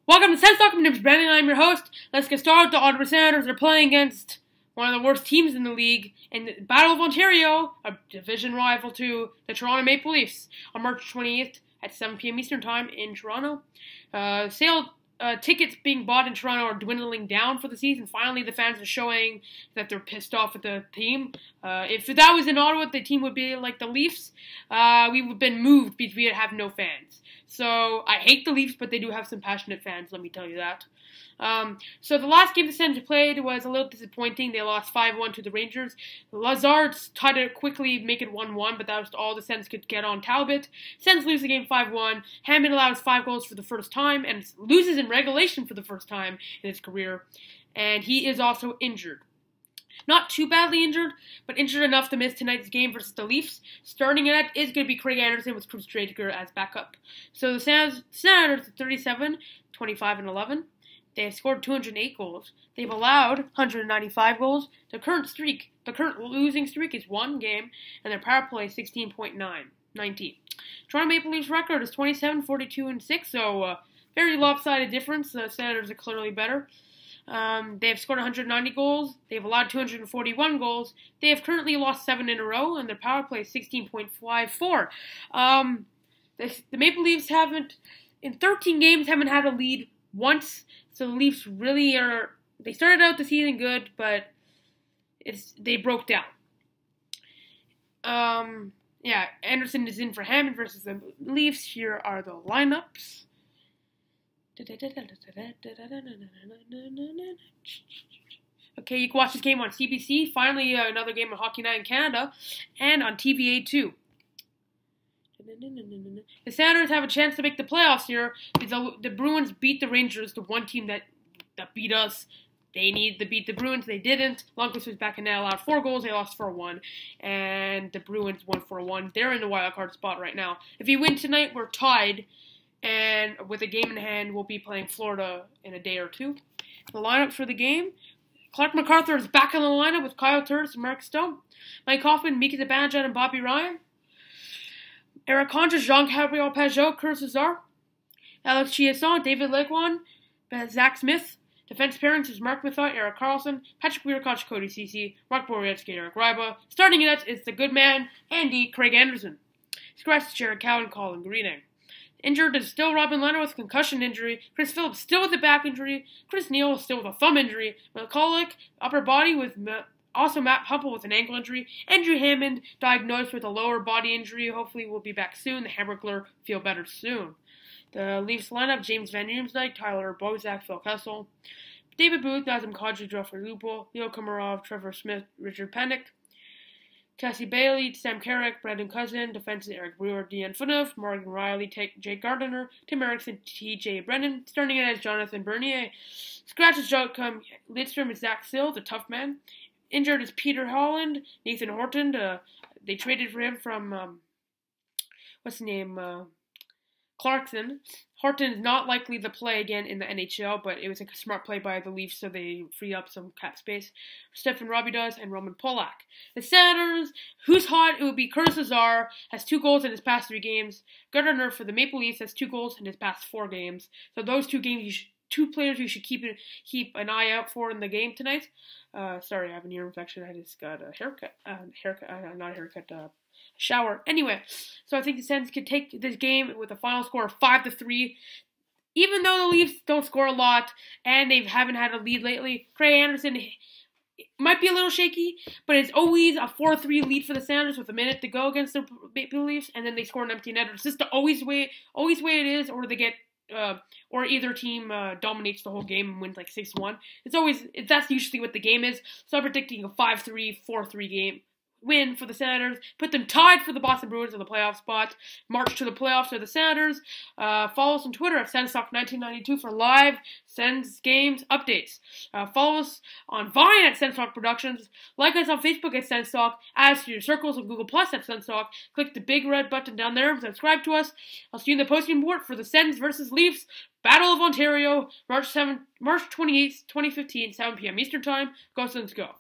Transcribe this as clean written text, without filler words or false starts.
Welcome to SENS Talk. My name is Brandon. I'm your host. Let's get started. The Ottawa Senators are playing against one of the worst teams in the league in the Battle of Ontario, a division rival to the Toronto Maple Leafs, on March 28th at 7 p.m. Eastern Time in Toronto. Tickets being bought in Toronto are dwindling down for the season. Finally, the fans are showing that they're pissed off at the team. If that was in Ottawa, the team would be like the Leafs. We would have been moved because we have no fans. So I hate the Leafs, but they do have some passionate fans, let me tell you that. So the last game the Sens played was a little disappointing. They lost 5-1 to the Rangers. Lazard's tried to quickly make it 1-1, but that was all the Sens could get on Talbot. Sens lose the game 5-1. Hammond allows 5 goals for the first time and loses in regulation for the first time in his career. And he is also injured. Not too badly injured, but injured enough to miss tonight's game versus the Leafs. Starting in it is going to be Craig Anderson with Chris Drager as backup. So the Senators 37, 25, and 11. They have scored 208 goals. They've allowed 195 goals. The current losing streak is 1 game, and their power play is 16.19. Toronto Maple Leafs record is 27, 42, and 6, so very lopsided difference. The Senators are clearly better. They have scored 190 goals. They've allowed 241 goals. They have currently lost 7 in a row, and their power play is 16.54. The Maple Leafs in 13 games, haven't had a lead once. So the Leafs really they started out the season good, but they broke down. Anderson is in for Hammond versus the Leafs. Here are the lineups. Okay, you can watch this game on CBC. Finally, another game of Hockey Night in Canada, and on TVA 2. The Senators have a chance to make the playoffs here because the Bruins beat the Rangers, the one team that beat us. They needed to beat the Bruins. They didn't. Lundqvist was back in net, allowed 4 goals. They lost 4-1. And the Bruins won 4-1. They're in the wild card spot right now. If you win tonight, we're tied. And with a game in hand, we'll be playing Florida in a day or two. The lineups for the game: Clark MacArthur is back in the lineup with Kyle Turris and Mark Stone. Mike Hoffman, Mika Zibanejad, and Bobby Ryan. Eric Concha, Jean-Gabriel Pageau, Curtis Lazar. Alex Chiasson, David Legwan, Zach Smith. Defense pairings is Mark Methot, Eric Carlson, Patrick Weirkoch, Cody Ceci, Mark Borowiecki, Eric Ryba. Starting in it is the good man, Andy Craig Anderson. Scratch Jared Cowan, Colin Greening. Injured is still Robin Leonard with concussion injury. Chris Phillips still with a back injury. Chris Neal is still with a thumb injury. McCulloch, upper body with also Matt Pumple with an ankle injury. Andrew Hammond diagnosed with a lower body injury. Hopefully will be back soon. The Hamburglar feel better soon. The Leafs lineup: James Van Riemsdyk, Tyler Bozak, Phil Kessel, David Booth, Nazem Kadri, Geoffrey Lupul, Leo Komarov, Trevor Smith, Richard Panik, Cassie Bailey, Sam Carrick, Brandon Cousin, defenseman Eric Brewer, Deanne Funev, Morgan Riley, Jake Gardiner, Tim Erickson, T.J. Brennan. Starting it as Jonathan Bernier. Scratches Joachim Lidstrom is Zach Sill, the tough man. Injured is Peter Holland, Nathan Horton. They traded for him from, Clarkson. Horton is not likely to play again in the NHL, but it was a smart play by the Leafs, so they free up some cap space. Stefan Robidas and Roman Polak. The Senators, who's hot? It would be Curtis Lazar, has 2 goals in his past 3 games. Gardiner for the Maple Leafs has 2 goals in his past 4 games. So those 2 games, 2 players you should keep an eye out for in the game tonight. Sorry, I have an ear infection. I just got a shower. Anyway, so I think the Sens could take this game with a final score of 5-3. Even though the Leafs don't score a lot and they haven't had a lead lately, Craig Anderson might be a little shaky, but it's always a 4-3 lead for the Senators with a minute to go against the Maple Leafs, and then they score an empty netter. It's just the always way it is, or they get or either team dominates the whole game and wins like 6-1. That's usually what the game is. So I'm predicting a 5-3, 4-3 game win for the Senators, put them tied for the Boston Bruins in the playoff spot. March to the playoffs for the Senators. Follow us on Twitter at SensTalk1992 for live Sens games updates. Follow us on Vine at SensTalk Productions. Like us on Facebook at SensTalk. Add us to your circles on Google Plus at SensTalk. Click the big red button down there and subscribe to us. I'll see you in the posting board for the Sens versus Leafs Battle of Ontario, March 28th, 2015, 7 p.m. Eastern Time. Go Sens, go.